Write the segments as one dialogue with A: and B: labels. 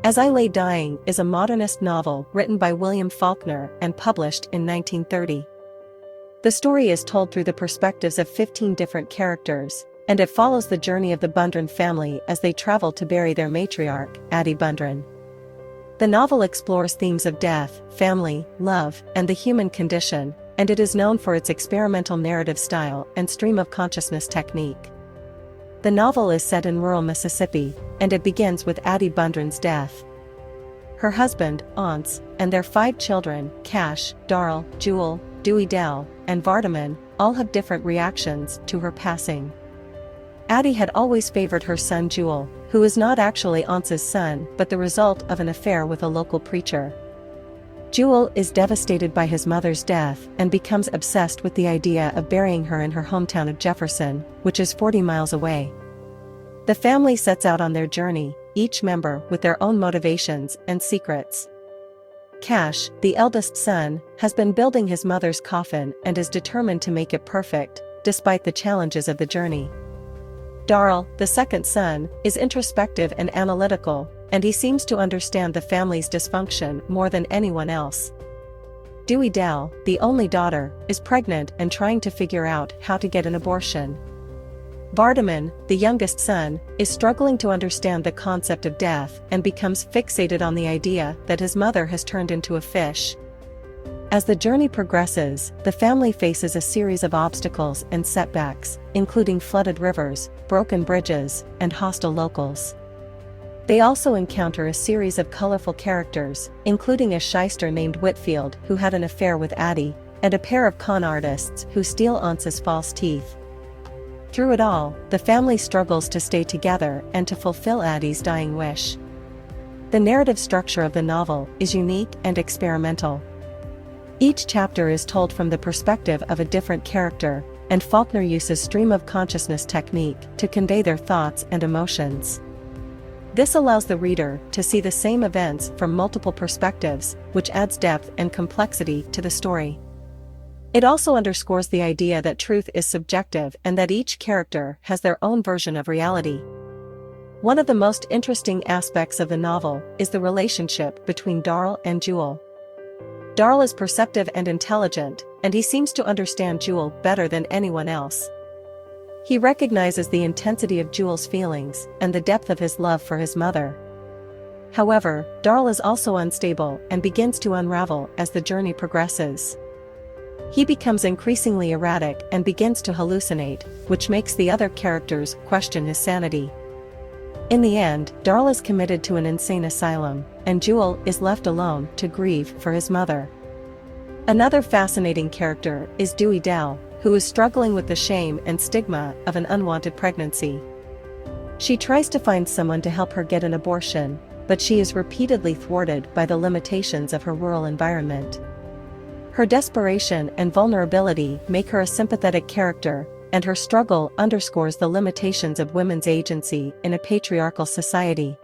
A: As I Lay Dying is a modernist novel written by William Faulkner and published in 1930. The story is told through the perspectives of 15 different characters, and it follows the journey of the Bundren family as they travel to bury their matriarch, Addie Bundren. The novel explores themes of death, family, love, and the human condition, and it is known for its experimental narrative style and stream of consciousness technique. The novel is set in rural Mississippi, and it begins with Addie Bundren's death. Her husband, aunts, and their 5 children, Cash, Darl, Jewel, Dewey Dell, and Vardaman, all have different reactions to her passing. Addie had always favored her son Jewel, who is not actually Aunt's son but the result of an affair with a local preacher. Jewel is devastated by his mother's death and becomes obsessed with the idea of burying her in her hometown of Jefferson, which is 40 miles away. The family sets out on their journey, each member with their own motivations and secrets. Cash, the eldest son, has been building his mother's coffin and is determined to make it perfect, despite the challenges of the journey. Darl, the second son, is introspective and analytical, and he seems to understand the family's dysfunction more than anyone else. Dewey Dell, the only daughter, is pregnant and trying to figure out how to get an abortion. Vardaman, the youngest son, is struggling to understand the concept of death and becomes fixated on the idea that his mother has turned into a fish. As the journey progresses, the family faces a series of obstacles and setbacks, including flooded rivers, broken bridges, and hostile locals. They also encounter a series of colorful characters, including a shyster named Whitfield who had an affair with Addie, and a pair of con artists who steal Aunt's false teeth. Through it all, the family struggles to stay together and to fulfill Addie's dying wish. The narrative structure of the novel is unique and experimental. Each chapter is told from the perspective of a different character, and Faulkner uses stream of consciousness technique to convey their thoughts and emotions. This allows the reader to see the same events from multiple perspectives, which adds depth and complexity to the story. It also underscores the idea that truth is subjective and that each character has their own version of reality. One of the most interesting aspects of the novel is the relationship between Darl and Jewel. Darl is perceptive and intelligent, and he seems to understand Jewel better than anyone else. He recognizes the intensity of Jewel's feelings and the depth of his love for his mother. However, Darl is also unstable and begins to unravel as the journey progresses. He becomes increasingly erratic and begins to hallucinate, which makes the other characters question his sanity. In the end, Darl is committed to an insane asylum, and Jewel is left alone to grieve for his mother. Another fascinating character is Dewey Dell, who is struggling with the shame and stigma of an unwanted pregnancy. She tries to find someone to help her get an abortion, but she is repeatedly thwarted by the limitations of her rural environment. Her desperation and vulnerability make her a sympathetic character, and her struggle underscores the limitations of women's agency in a patriarchal society.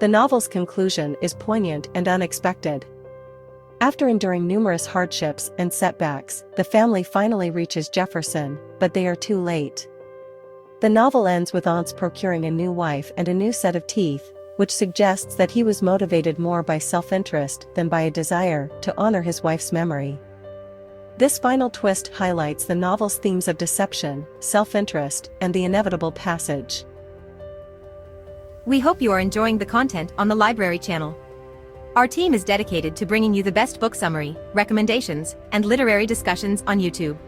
A: The novel's conclusion is poignant and unexpected. After enduring numerous hardships and setbacks, the family finally reaches Jefferson, but they are too late. The novel ends with Aunt's procuring a new wife and a new set of teeth, which suggests that he was motivated more by self-interest than by a desire to honor his wife's memory. This final twist highlights the novel's themes of deception, self-interest, and the inevitable passage.
B: We hope you are enjoying the content on the Library Channel. Our team is dedicated to bringing you the best book summary, recommendations, and literary discussions on YouTube.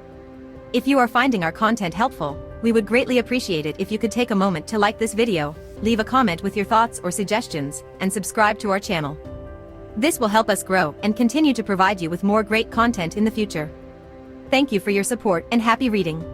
B: If you are finding our content helpful, we would greatly appreciate it if you could take a moment to like this video, leave a comment with your thoughts or suggestions, and subscribe to our channel. This will help us grow and continue to provide you with more great content in the future. Thank you for your support and happy reading.